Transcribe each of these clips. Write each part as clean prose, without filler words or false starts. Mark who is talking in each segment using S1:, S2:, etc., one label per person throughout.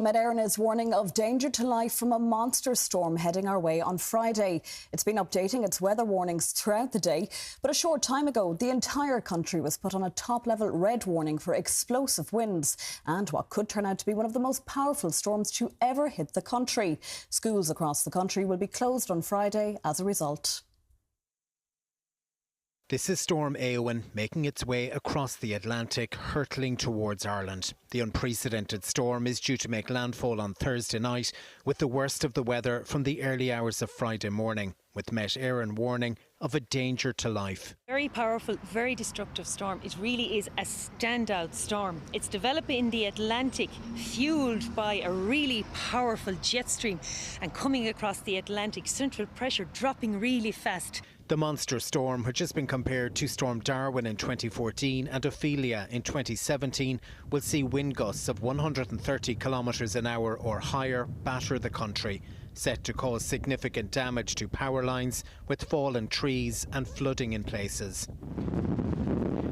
S1: Met Éireann is warning of danger to life from a monster storm heading our way on Friday. It's been updating its weather warnings throughout the day, but a short time ago, the entire country was put on a top-level red warning for explosive winds and what could turn out to be one of the most powerful storms to ever hit the country. Schools across the country will be closed on Friday as a result.
S2: This is Storm Éowyn making its way across the Atlantic, hurtling towards Ireland. The unprecedented storm is due to make landfall on Thursday night, with the worst of the weather from the early hours of Friday morning, with Met Éireann warning of a danger to life.
S3: Very powerful, very destructive storm. It really is a standout storm. It's developing in the Atlantic, fuelled by a really powerful jet stream and coming across the Atlantic, central pressure dropping really fast.
S2: The monster storm, which has been compared to Storm Darwin in 2014 and Ophelia in 2017, will see wind gusts of 130 kilometres an hour or higher batter the country, set to cause significant damage to power lines with fallen trees and flooding in places.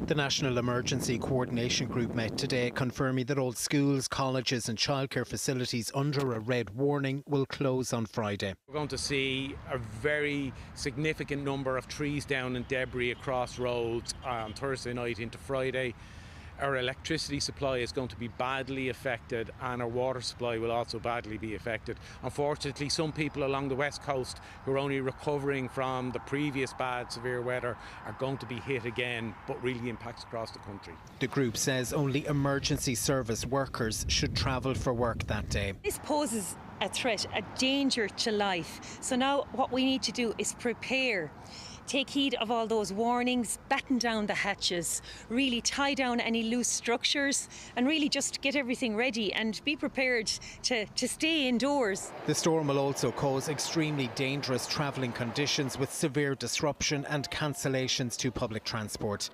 S2: The National Emergency Coordination Group met today, confirming that all schools, colleges and childcare facilities under a red warning will close on Friday.
S4: We're going to see a very significant number of trees down and debris across roads on Thursday night into Friday. Our electricity supply is going to be badly affected and our water supply will also badly be affected. Unfortunately, some people along the west coast who are only recovering from the previous bad severe weather are going to be hit again, but really impacts across the country.
S2: The group says only emergency service workers should travel for work that day.
S3: This poses a threat, a danger to life. So now what we need to do is prepare. Take heed of all those warnings, batten down the hatches, really tie down any loose structures and really just get everything ready and be prepared to stay indoors.
S2: The storm will also cause extremely dangerous travelling conditions with severe disruption and cancellations to public transport.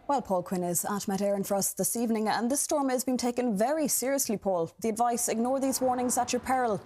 S1: Well, Paul Quinn is at Met Éireann for us this evening, and this storm is being taken very seriously, Paul. The advice: ignore these warnings at your peril.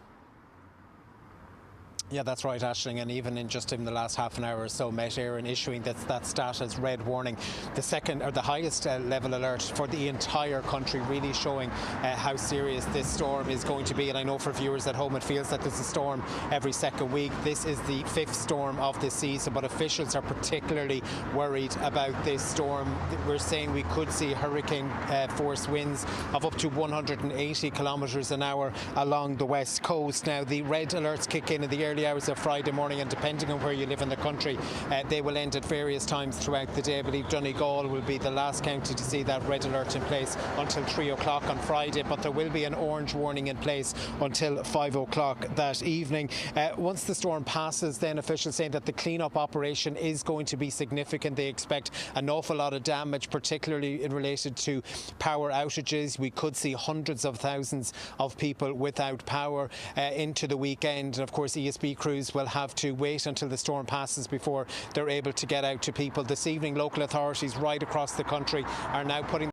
S2: Yeah, that's right, Aisling, and even in the last half an hour or so, Met Éireann issuing that stat as red warning, the second or the highest level alert for the entire country, really showing how serious this storm is going to be. And I know for viewers at home, it feels that there's a storm every second week. This is the 5th storm of this season, but officials are particularly worried about this storm. We're saying we could see hurricane force winds of up to 180 kilometres an hour along the west coast. Now, the red alerts kick in the early hours of Friday morning, and depending on where you live in the country, they will end at various times throughout the day. I believe Donegal will be the last county to see that red alert in place until 3 o'clock on Friday, but there will be an orange warning in place until 5 o'clock that evening. Once the storm passes, then officials saying that the clean-up operation is going to be significant. They expect an awful lot of damage, particularly in relation to power outages. We could see hundreds of thousands of people without power into the weekend. And of course, ESB crews will have to wait until the storm passes before they're able to get out to people. This evening, local authorities right across the country are now putting